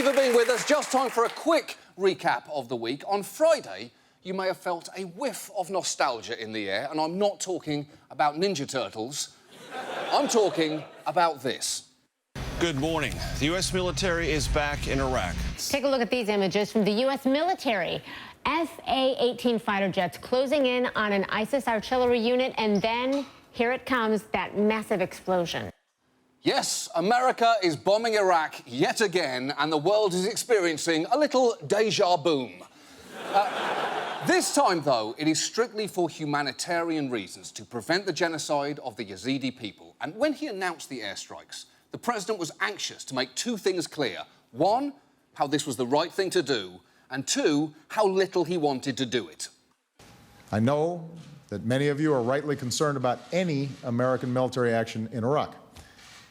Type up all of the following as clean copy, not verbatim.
you for being with us. Just time for a quick recap of the week. On Friday, you may have felt a whiff of nostalgia in the air, and I'm not talking about Ninja Turtles. I'm talking about this. Good morning. The U.S. military is back in Iraq. Take a look at these images from the U.S. military. SA-18 fighter jets closing in on an ISIS artillery unit, and then here it comes, that massive explosion. Yes, America is bombing Iraq yet again, and the world is experiencing a little deja boom. This time, though, it is strictly for humanitarian reasons to prevent the genocide of the Yazidi people. And when he announced the airstrikes, the president was anxious to make two things clear. One, how this was the right thing to do, and two, how little he wanted to do it. I know that many of you are rightly concerned about any American military action in Iraq,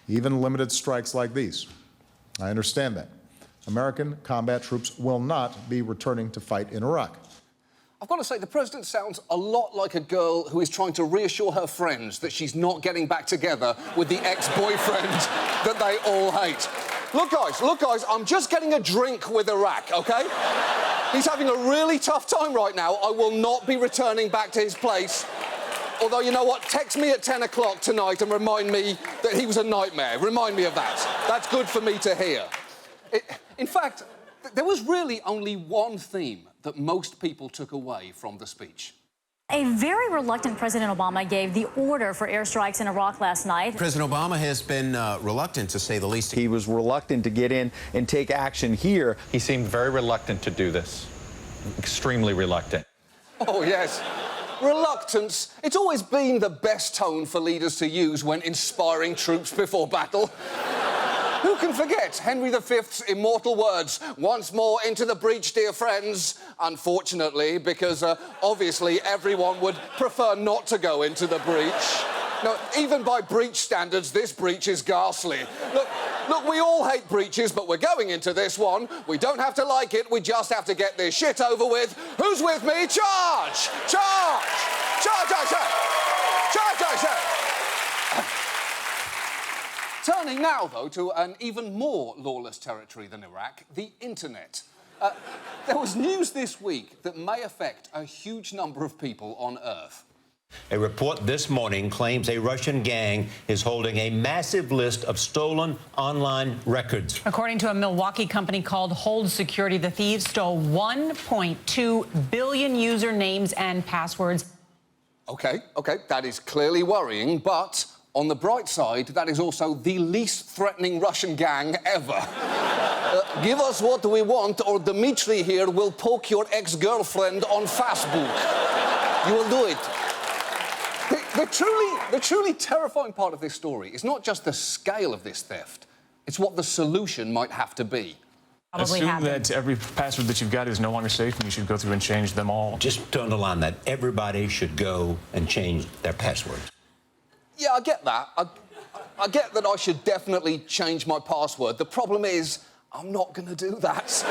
even limited strikes like these. I understand that. American combat troops will not be returning to fight in Iraq. I've got to say, the president sounds a lot like a girl who is trying to reassure her friends that she's not getting back together with the ex-boyfriend that they all hate. Look, guys, I'm just getting a drink with Iraq, OK? He's having a really tough time right now. I will not be returning back to his place. Although, you know what? Text me at 10 o'clock tonight and remind me that he was a nightmare. Remind me of that. That's good for me to hear. In fact, there was really only one theme that most people took away from the speech. A very reluctant President Obama gave the order for airstrikes in Iraq last night. President Obama has been reluctant, to say the least. He was reluctant to get in and take action here. He seemed very reluctant to do this. Extremely reluctant. Oh, yes. Reluctance. It's always been the best tone for leaders to use when inspiring troops before battle. Who can forget Henry V's immortal words, "Once more into the breach, dear friends"? Unfortunately, because obviously everyone would prefer not to go into the breach. No, even by breach standards, this breach is ghastly. Look, we all hate breaches, but we're going into this one. We don't have to like it, we just have to get this shit over with. Who's with me? Charge! Charge! Charge, I say! Charge, I say! Turning now, though, to an even more lawless territory than Iraq, the internet. There was news this week that may affect a huge number of people on Earth. A report this morning claims a Russian gang is holding a massive list of stolen online records. According to a Milwaukee company called Hold Security, the thieves stole 1.2 billion usernames and passwords. OK, that is clearly worrying, but on the bright side, that is also the least threatening Russian gang ever. Give us what we want, or Dmitry here will poke your ex-girlfriend on Facebook. You will do it. The truly terrifying part of this story is not just the scale of this theft, it's what the solution might have to be. Assume that every password that you've got is no longer safe and you should go through and change them all. Just don't allow that. Everybody should go and change their passwords. Yeah, I get that. I get that I should definitely change my password. The problem is, I'm not going to do that.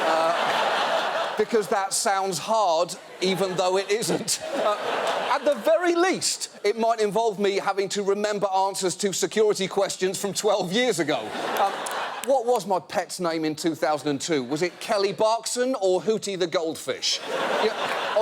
Because that sounds hard, even though it isn't. At the very least, it might involve me having to remember answers to security questions from 12 years ago. What was my pet's name in 2002? Was it Kelly Barkson or Hootie the Goldfish?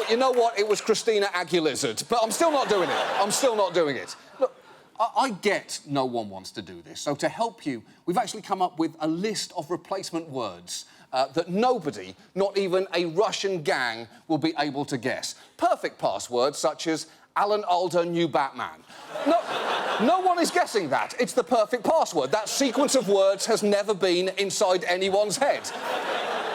You know what? It was Christina Aguilizard. But I'm still not doing it. I'm still not doing it. Look, I get no one wants to do this. So to help you, we've actually come up with a list of replacement words that nobody, not even a Russian gang, will be able to guess. Perfect passwords such as Alan Alda New Batman. No one is guessing that. It's the perfect password. That sequence of words has never been inside anyone's head.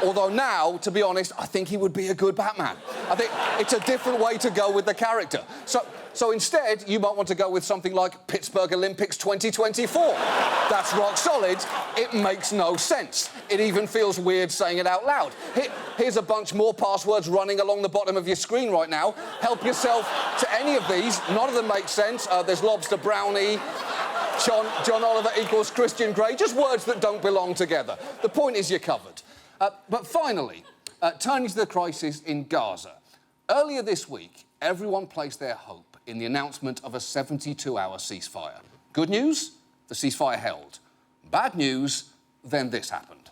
Although now, to be honest, I think he would be a good Batman. I think it's a different way to go with the character. So instead, you might want to go with something like Pittsburgh Olympics 2024. That's rock solid. It makes no sense. It even feels weird saying it out loud. Here's a bunch more passwords running along the bottom of your screen right now. Help yourself to any of these. None of them make sense. There's lobster brownie, John Oliver equals Christian Grey. Just words that don't belong together. The point is you're covered. But finally, turning to the crisis in Gaza. Earlier this week, everyone placed their hope in the announcement of a 72-hour ceasefire. Good news? The ceasefire held. Bad news? Then this happened.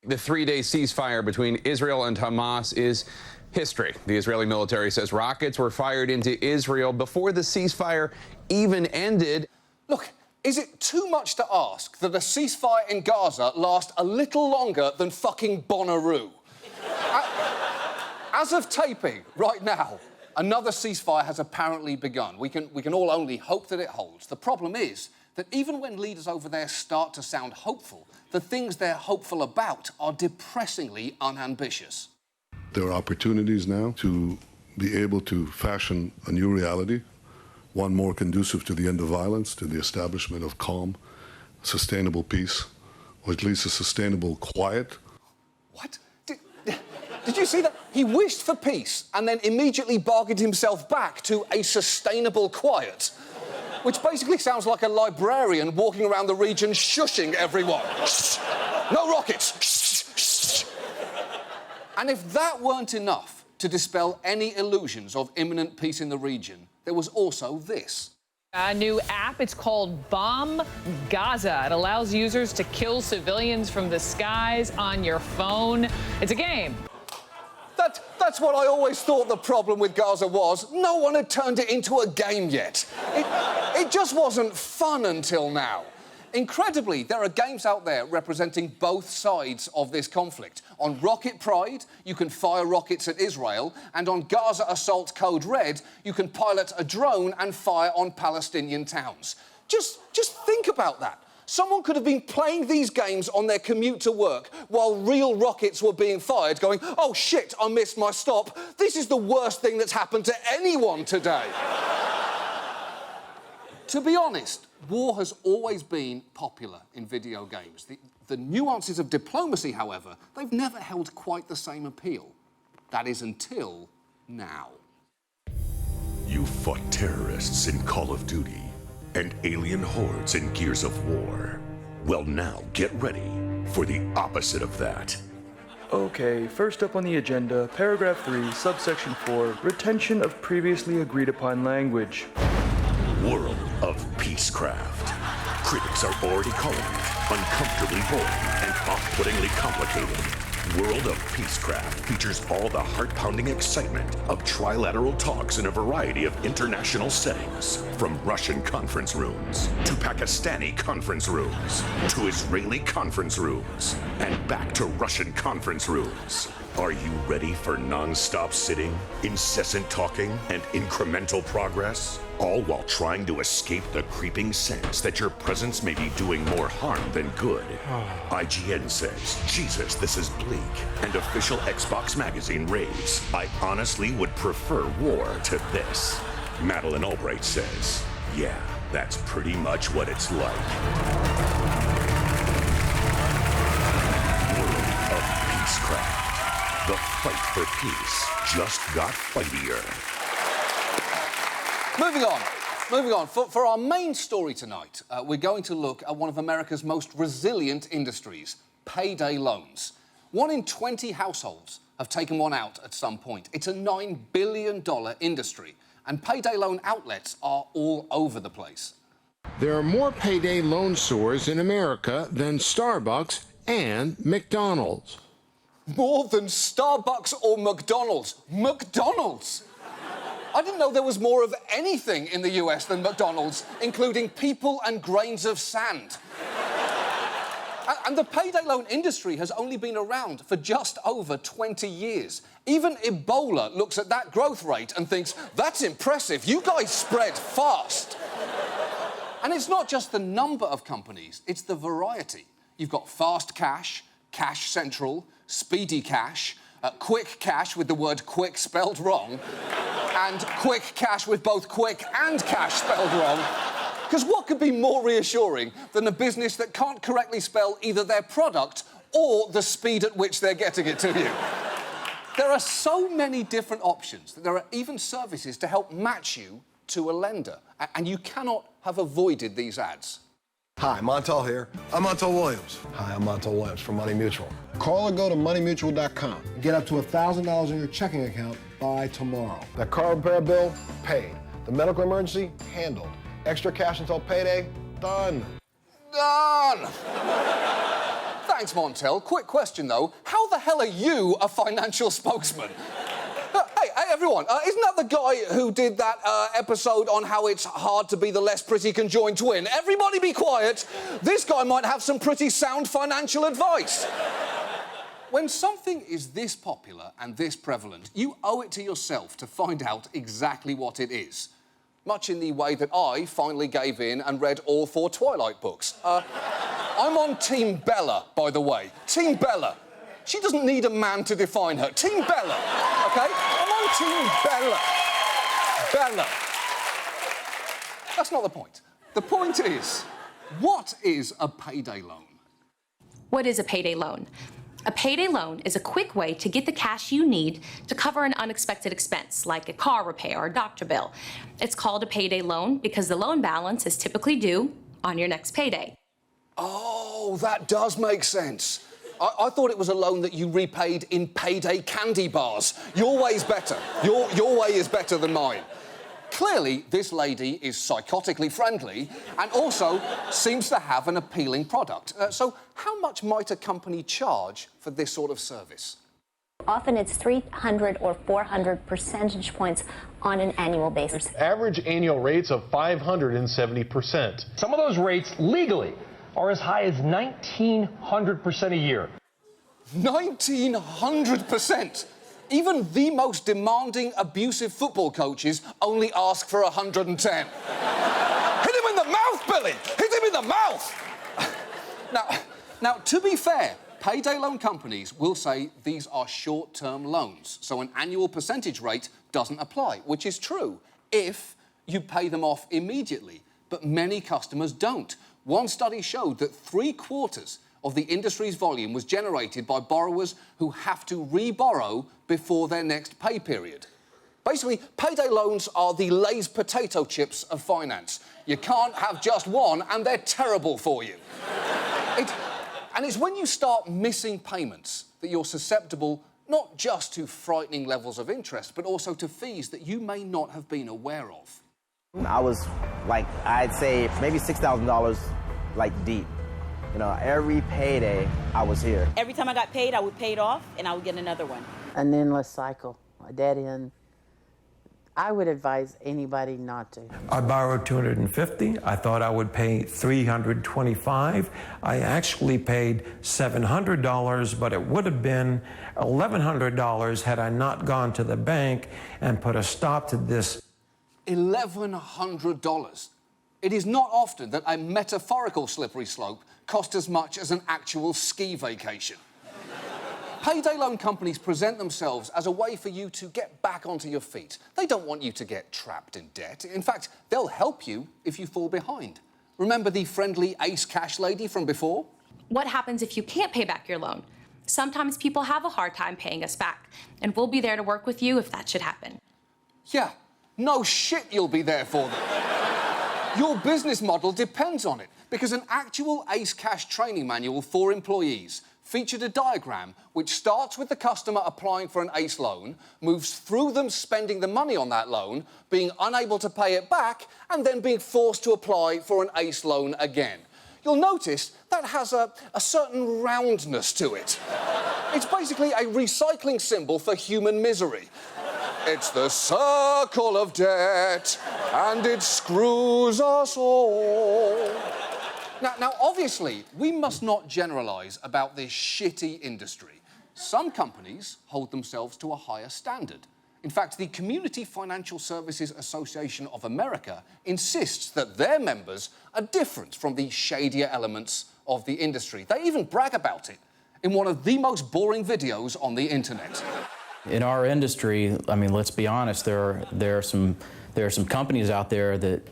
The three-day ceasefire between Israel and Hamas is history. The Israeli military says rockets were fired into Israel before the ceasefire even ended. Look, is it too much to ask that a ceasefire in Gaza last a little longer than fucking Bonnaroo? As of taping right now, another ceasefire has apparently begun. We can all only hope that it holds. The problem is that even when leaders over there start to sound hopeful, the things they're hopeful about are depressingly unambitious. There are opportunities now to be able to fashion a new reality, one more conducive to the end of violence, to the establishment of calm, sustainable peace, or at least a sustainable quiet. What? Did you see that? He wished for peace and then immediately bargained himself back to a sustainable quiet, which basically sounds like a librarian walking around the region shushing everyone. Shh! No rockets! Shh! And if that weren't enough to dispel any illusions of imminent peace in the region, there was also this. A new app, it's called Bomb Gaza. It allows users to kill civilians from the skies on your phone. It's a game. That's what I always thought the problem with Gaza was. No one had turned it into a game yet. It just wasn't fun until now. Incredibly, there are games out there representing both sides of this conflict. On Rocket Pride, you can fire rockets at Israel, and on Gaza Assault Code Red, you can pilot a drone and fire on Palestinian towns. Just think about that. Someone could have been playing these games on their commute to work while real rockets were being fired, going, oh shit, I missed my stop. This is the worst thing that's happened to anyone today. To be honest, war has always been popular in video games. The nuances of diplomacy, however, they've never held quite the same appeal. That is until now. You fought terrorists in Call of Duty and alien hordes in Gears of War. Well, now get ready for the opposite of that. Okay, first up on the agenda, paragraph 3, subsection 4, retention of previously agreed upon language. World of Peacecraft. Critics are already calling it uncomfortably boring and off-puttingly complicated. World of Peacecraft features all the heart-pounding excitement of trilateral talks in a variety of international settings, from Russian conference rooms to Pakistani conference rooms to Israeli conference rooms and back to Russian conference rooms. Are you ready for non-stop sitting, incessant talking, and incremental progress? All while trying to escape the creeping sense that your presence may be doing more harm than good. IGN says, Jesus, this is bleak. And official Xbox magazine raves, I honestly would prefer war to this. Madeleine Albright says, yeah, that's pretty much what it's like. World of Peacecraft. The fight for peace just got fightier. Moving on. For our main story tonight, we're going to look at one of America's most resilient industries, payday loans. 1 in 20 households have taken one out at some point. It's a $9 billion industry, and payday loan outlets are all over the place. There are more payday loan stores in America than Starbucks and McDonald's. More than Starbucks or McDonald's? McDonald's! I didn't know there was more of anything in the US than McDonald's, including people and grains of sand. And the payday loan industry has only been around for just over 20 years. Even Ebola looks at that growth rate and thinks, that's impressive, you guys spread fast. And it's not just the number of companies, it's the variety. You've got Fast Cash, Cash Central, Speedy Cash, Quick Cash with the word quick spelled wrong, and Quick Cash with both quick and cash spelled wrong. Because what could be more reassuring than a business that can't correctly spell either their product or the speed at which they're getting it to you? There are so many different options that there are even services to help match you to a lender. And you cannot have avoided these ads. Hi, Montel here. I'm Montel Williams. Hi, I'm Montel Williams from Money Mutual. Call or go to moneymutual.com. Get up to $1,000 in your checking account by tomorrow. The car repair bill, paid. The medical emergency, handled. Extra cash until payday, done. Done! Thanks, Montel. Quick question, though. How the hell are you a financial spokesman? Hey, everyone, isn't that the guy who did that episode on how it's hard to be the less pretty conjoined twin? Everybody be quiet. This guy might have some pretty sound financial advice. When something is this popular and this prevalent, you owe it to yourself to find out exactly what it is. Much in the way that I finally gave in and read all 4 Twilight books. I'm on Team Bella, by the way. Team Bella. She doesn't need a man to define her. Team Bella, OK? I'm on Team Bella. Bella. That's not the point. The point is, what is a payday loan? What is a payday loan? A payday loan is a quick way to get the cash you need to cover an unexpected expense, like a car repair or a doctor bill. It's called a payday loan because the loan balance is typically due on your next payday. Oh, that does make sense. I thought it was a loan that you repaid in payday candy bars. Your way's better. Your way is better than mine. Clearly, this lady is psychotically friendly and also seems to have an appealing product. So how much might a company charge for this sort of service? Often it's 300 or 400 percentage points on an annual basis. Average annual rates of 570%. Some of those rates legally are as high as 1,900% a year. 1,900%? Even the most demanding, abusive football coaches only ask for 110. Hit him in the mouth, Billy! Hit him in the mouth! Now, to be fair, payday loan companies will say these are short-term loans, so an annual percentage rate doesn't apply, which is true if you pay them off immediately. But many customers don't. One study showed that 3/4 of the industry's volume was generated by borrowers who have to re-borrow before their next pay period. Basically, payday loans are the Lay's potato chips of finance. You can't have just one, and they're terrible for you. And it's when you start missing payments that you're susceptible not just to frightening levels of interest, but also to fees that you may not have been aware of. I was, like, I'd say maybe $6,000, like, deep. You know, every payday, I was here. Every time I got paid, I would pay it off, and I would get another one. An endless cycle, a dead end. I would advise anybody not to. I borrowed $250. I thought I would pay $325. I actually paid $700, but it would have been $1,100 had I not gone to the bank and put a stop to this. $1,100. It is not often that a metaphorical slippery slope cost as much as an actual ski vacation. Payday loan companies present themselves as a way for you to get back onto your feet. They don't want you to get trapped in debt. In fact, they'll help you if you fall behind. Remember the friendly Ace Cash lady from before? What happens if you can't pay back your loan? Sometimes people have a hard time paying us back, and we'll be there to work with you if that should happen. Yeah, no shit you'll be there for them. Your business model depends on it, because an actual Ace Cash training manual for employees featured a diagram which starts with the customer applying for an ACE loan, moves through them spending the money on that loan, being unable to pay it back, and then being forced to apply for an ACE loan again. You'll notice that has a certain roundness to it. It's basically a recycling symbol for human misery. It's the circle of debt, and it screws us all. Now, obviously, we must not generalise about this shitty industry. Some companies hold themselves to a higher standard. In fact, the Community Financial Services Association of America insists that their members are different from the shadier elements of the industry. They even brag about it in one of the most boring videos on the internet. In our industry, I mean, let's be honest, there are some companies out there that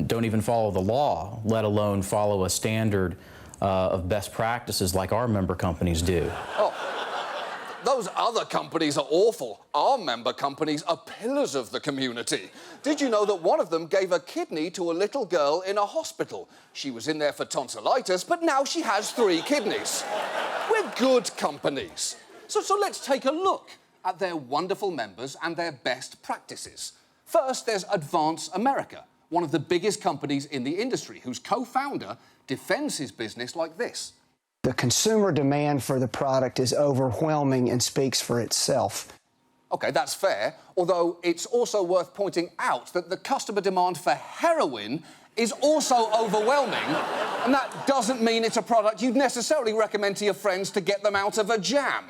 don't even follow the law, let alone follow a standard of best practices like our member companies do. Oh, those other companies are awful. Our member companies are pillars of the community. Did you know that one of them gave a kidney to a little girl in a hospital? She was in there for tonsillitis, but now she has 3 kidneys. We're good companies. So let's take a look at their wonderful members and their best practices. First, there's Advance America, one of the biggest companies in the industry, whose co-founder defends his business like this. The consumer demand for the product is overwhelming and speaks for itself. OK, that's fair, although it's also worth pointing out that the customer demand for heroin is also overwhelming, and that doesn't mean it's a product you'd necessarily recommend to your friends to get them out of a jam.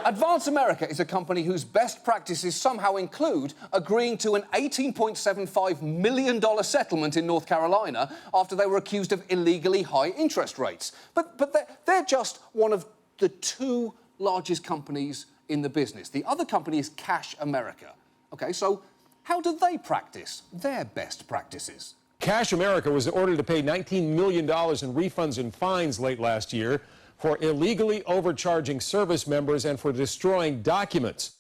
Advance America is a company whose best practices somehow include agreeing to an $18.75 million settlement in North Carolina after they were accused of illegally high interest rates. But they're just one of the two largest companies in the business. The other company is Cash America. OK, so how do they practice their best practices? Cash America was ordered to pay $19 million in refunds and fines late last year for illegally overcharging service members and for destroying documents.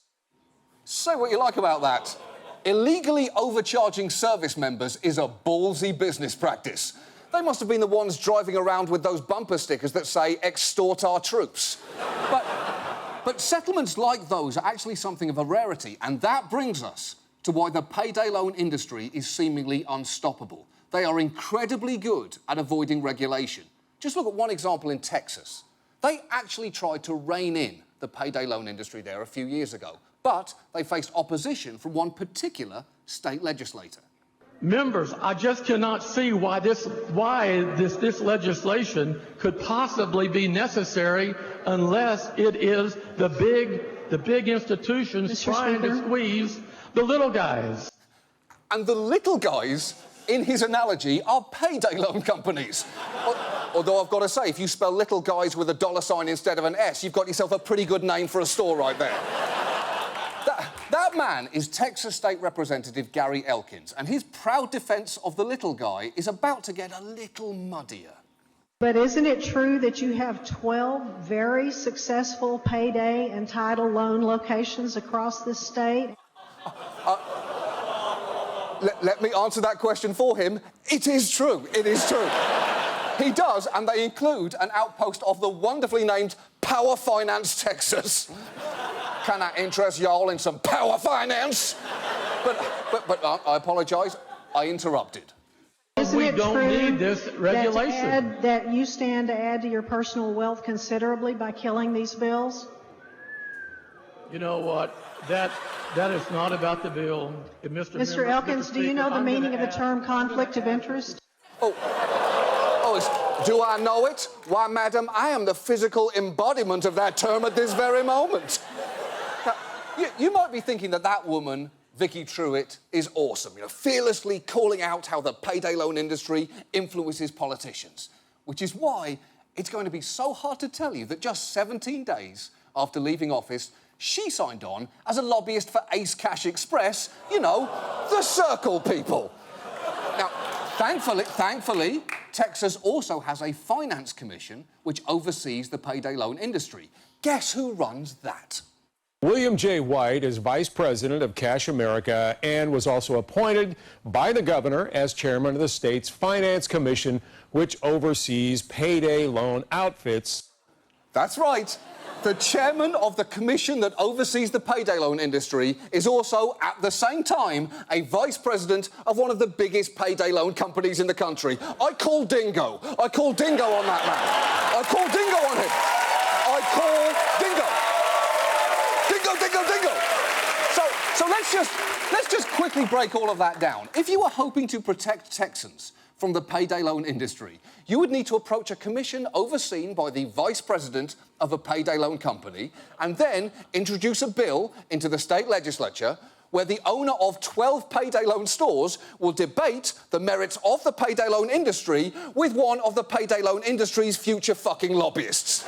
Say what you like about that. Illegally overcharging service members is a ballsy business practice. They must have been the ones driving around with those bumper stickers that say, "Extort our troops." But settlements like those are actually something of a rarity, and that brings us to why the payday loan industry is seemingly unstoppable. They are incredibly good at avoiding regulation. Just look at one example in Texas. They actually tried to rein in the payday loan industry there a few years ago, but they faced opposition from one particular state legislator. Members, I just cannot see why this legislation could possibly be necessary unless it is the big institutions trying to squeeze the little guys. And the little guys, in his analogy, are payday loan companies. Although I've got to say, if you spell little guys with a $sign instead of an S, you've got yourself a pretty good name for a store right there. That man is Texas State Representative Gary Elkins, and his proud defense of the little guy is about to get a little muddier. But isn't it true that you have 12 very successful payday and title loan locations across this state? Let me answer that question for him. It is true. It is true. He does, and they include an outpost of the wonderfully named Power Finance, Texas. Can I interest y'all in some power finance? But I apologise, I interrupted. Isn't We it don't true need this regulation. that you stand to add to your personal wealth considerably by killing these bills? You know what? That is not about the bill. Mr. Elkins, do you know the meaning of the term conflict of interest? Do I know it? Why, madam, I am the physical embodiment of that term at this very moment. Now, you might be thinking that woman, Vicky Truitt, is awesome, fearlessly calling out how the payday loan industry influences politicians, which is why it's going to be so hard to tell you that just 17 days after leaving office, she signed on as a lobbyist for Ace Cash Express, the Circle people. Now, thankfully, Texas also has a finance commission which oversees the payday loan industry. Guess who runs that? William J. White is vice president of Cash America and was also appointed by the governor as chairman of the state's finance commission, which oversees payday loan outfits. That's right. The chairman of the commission that oversees the payday loan industry is also, at the same time, a vice president of one of the biggest payday loan companies in the country. I call dingo. I call dingo on that man. I call dingo on him. I call dingo. Dingo, dingo, dingo. So let's just quickly break all of that down. If you were hoping to protect Texans from the payday loan industry, you would need to approach a commission overseen by the vice president of a payday loan company and then introduce a bill into the state legislature where the owner of 12 payday loan stores will debate the merits of the payday loan industry with one of the payday loan industry's future fucking lobbyists.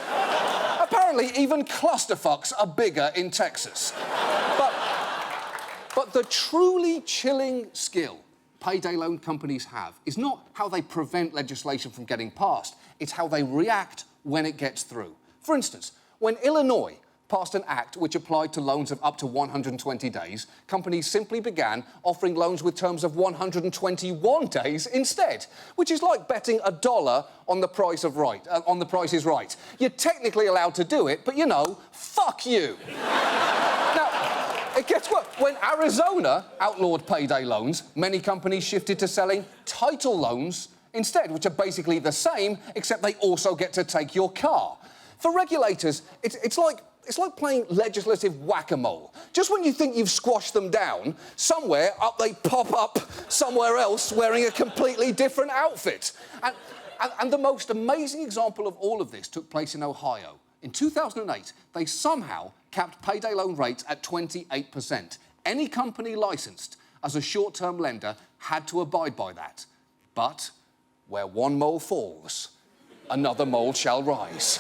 Apparently, even clusterfucks are bigger in Texas. But the truly chilling skill payday loan companies have is not how they prevent legislation from getting passed, it's how they react when it gets through. For instance, when Illinois passed an act which applied to loans of up to 120 days, companies simply began offering loans with terms of 121 days instead, which is like betting $1 on the Price is Right. You're technically allowed to do it, but fuck you. Now, it gets worse. When Arizona outlawed payday loans, many companies shifted to selling title loans instead, which are basically the same, except they also get to take your car. For regulators, it's like playing legislative whack-a-mole. Just when you think you've squashed them down, somewhere up they pop up somewhere else wearing a completely different outfit. And the most amazing example of all of this took place in Ohio. In 2008, they somehow capped payday loan rates at 28%. Any company licensed as a short-term lender had to abide by that. But where one mole falls, another mole shall rise.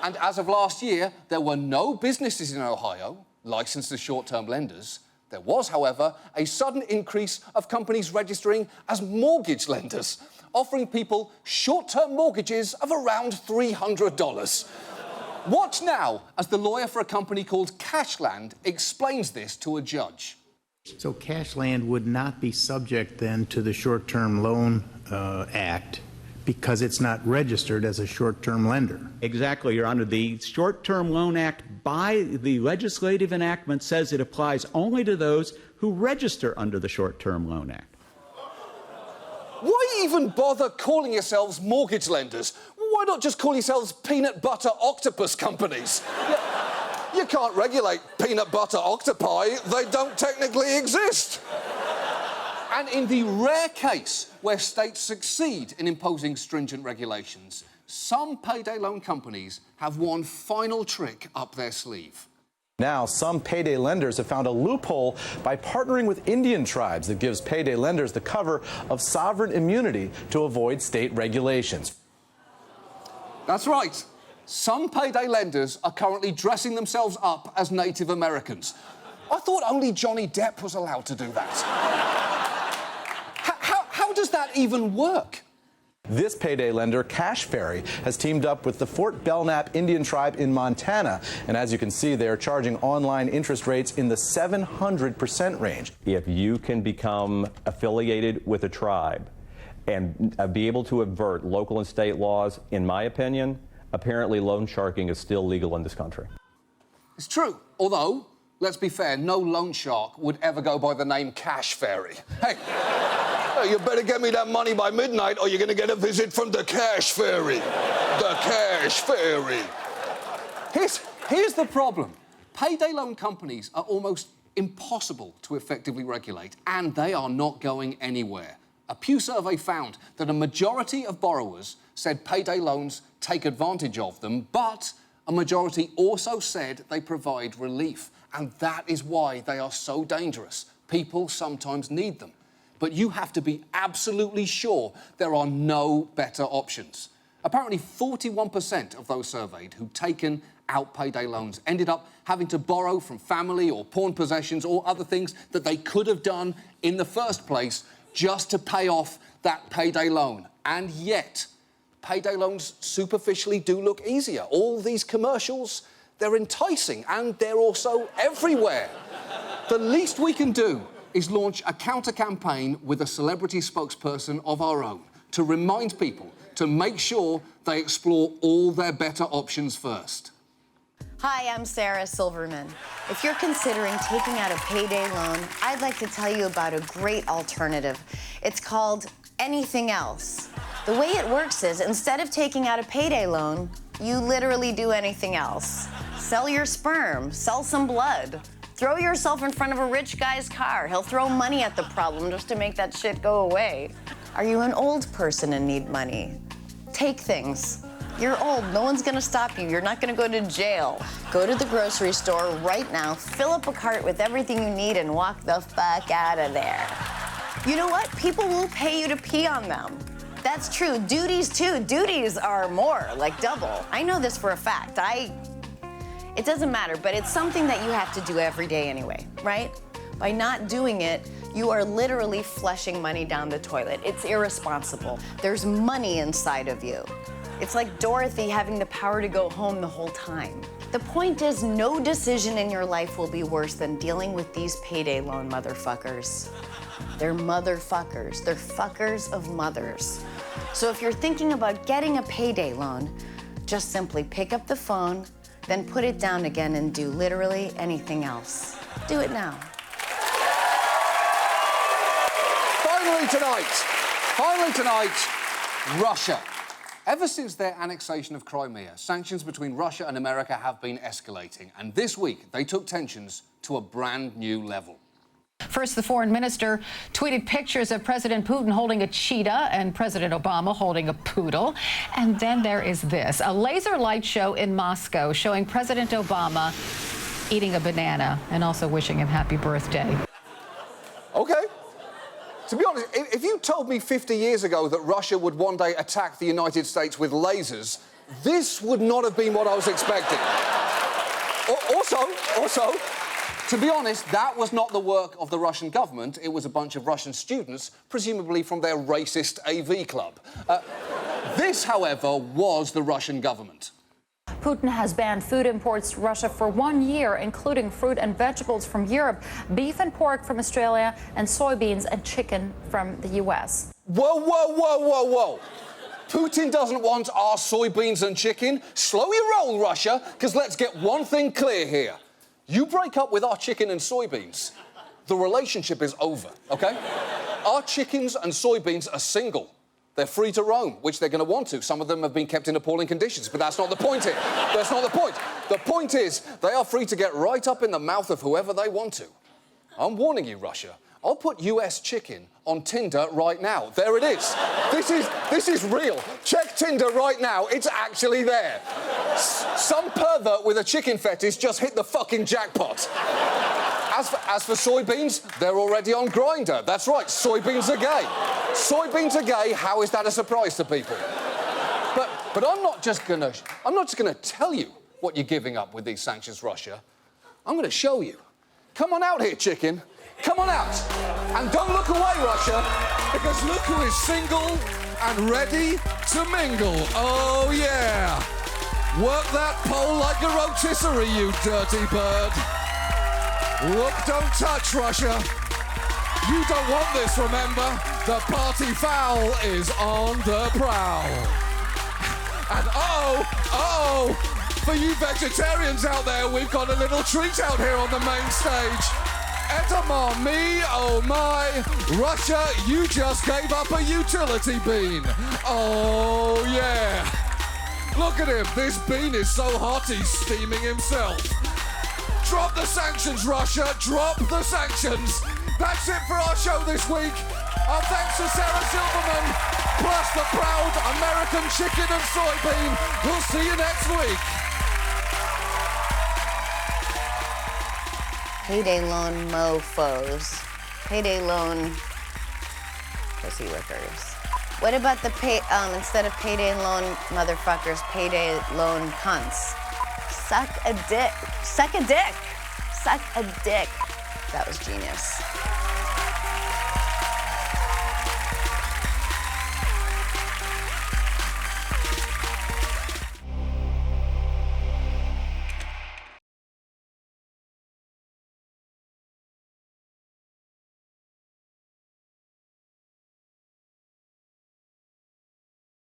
And as of last year, there were no businesses in Ohio licensed as short-term lenders. There was, however, a sudden increase of companies registering as mortgage lenders, offering people short-term mortgages of around $300. Watch now as the lawyer for a company called Cashland explains this to a judge. So Cashland would not be subject then to the Short-Term Loan Act because it's not registered as a short-term lender. Exactly, Your Honor. The Short-Term Loan Act, by the legislative enactment, says it applies only to those who register under the Short-Term Loan Act. Why even bother calling yourselves mortgage lenders? Why not just call yourselves peanut butter octopus companies? You can't regulate peanut butter octopi. They don't technically exist. And in the rare case where states succeed in imposing stringent regulations, some payday loan companies have one final trick up their sleeve. Now, some payday lenders have found a loophole by partnering with Indian tribes that gives payday lenders the cover of sovereign immunity to avoid state regulations. That's right. Some payday lenders are currently dressing themselves up as Native Americans. I thought only Johnny Depp was allowed to do that. How does that even work? This payday lender, Cash Ferry, has teamed up with the Fort Belknap Indian tribe in Montana. And as you can see, they're charging online interest rates in the 700% range. If you can become affiliated with a tribe and be able to avert local and state laws, in my opinion, apparently loan sharking is still legal in this country. It's true, although, let's be fair, no loan shark would ever go by the name Cash Ferry. Hey, you better get me that money by midnight or you're going to get a visit from the Cash Ferry. The Cash Ferry. Here's the problem. Payday loan companies are almost impossible to effectively regulate, and they are not going anywhere. A Pew survey found that a majority of borrowers said payday loans take advantage of them, but a majority also said they provide relief. And that is why they are so dangerous. People sometimes need them. But you have to be absolutely sure there are no better options. Apparently, 41% of those surveyed who'd taken out payday loans ended up having to borrow from family or pawn possessions or other things that they could have done in the first place just to pay off that payday loan. And yet, payday loans superficially do look easier. All these commercials, they're enticing and they're also everywhere. The least we can do is launch a counter-campaign with a celebrity spokesperson of our own to remind people to make sure they explore all their better options first. Hi, I'm Sarah Silverman. If you're considering taking out a payday loan, I'd like to tell you about a great alternative. It's called Anything Else. The way it works is, instead of taking out a payday loan, you literally do anything else. Sell your sperm, sell some blood. Throw yourself in front of a rich guy's car. He'll throw money at the problem just to make that shit go away. Are you an old person and need money? Take things. You're old, no one's gonna stop you. You're not gonna go to jail. Go to the grocery store right now, fill up a cart with everything you need and walk the fuck out of there. You know what? People will pay you to pee on them. That's true. Duties too. Duties are more, like double. I know this for a fact. It doesn't matter, but it's something that you have to do every day anyway, right? By not doing it, you are literally flushing money down the toilet. It's irresponsible. There's money inside of you. It's like Dorothy having the power to go home the whole time. The point is, no decision in your life will be worse than dealing with these payday loan motherfuckers. They're motherfuckers. They're fuckers of mothers. So if you're thinking about getting a payday loan, just simply pick up the phone, then put it down again and do literally anything else. Do it now. Finally tonight, Finally tonight, Russia. Ever since their annexation of Crimea, sanctions between Russia and America have been escalating. And this week, they took tensions to a brand new level. First, the foreign minister tweeted pictures of President Putin holding a cheetah and President Obama holding a poodle. And then there is this, a laser light show in Moscow showing President Obama eating a banana and also wishing him happy birthday. Okay. To be honest, if you told me 50 years ago that Russia would one day attack the United States with lasers, this would not have been what I was expecting. Also, to be honest, that was not the work of the Russian government. It was a bunch of Russian students, presumably from their racist AV club. This, however, was the Russian government. Putin has banned food imports to Russia for 1 year, including fruit and vegetables from Europe, beef and pork from Australia, and soybeans and chicken from the U.S. Whoa. Putin doesn't want our soybeans and chicken. Slow your roll, Russia, because let's get one thing clear here. You break up with our chicken and soybeans, the relationship is over, OK? Our chickens and soybeans are single. They're free to roam, which they're going to want to. Some of them have been kept in appalling conditions, but that's not the point here. That's not the point. The point is, they are free to get right up in the mouth of whoever they want to. I'm warning you, Russia. I'll put US chicken on Tinder right now. There it is. This is real. Check Tinder right now. It's actually there. Some pervert with a chicken fetish just hit the fucking jackpot. As for soybeans, they're already on Grindr. That's right, soybeans are gay. Soybeans are gay, how is that a surprise to people? But I'm not just gonna tell you what you're giving up with these sanctions, Russia. I'm gonna show you. Come on out here, chicken. Come on out. And don't look away, Russia, because look who is single and ready to mingle. Oh, yeah. Work that pole like a rotisserie, you dirty bird. Look, don't touch, Russia. You don't want this, remember? The party foul is on the prowl. And uh-oh, for you vegetarians out there, we've got a little treat out here on the main stage. Edamame me, oh my, Russia, you just gave up a utility bean. Oh, yeah. Look at him, this bean is so hot he's steaming himself. Drop the sanctions, Russia, drop the sanctions. That's it for our show this week. Our thanks to Sarah Silverman, plus the proud American chicken and soybean. We'll see you next week. Payday loan mofos. Payday loan pussy whippers. What about the instead of payday loan motherfuckers, payday loan cunts? Suck a dick. Suck a dick. Suck a dick. That was genius.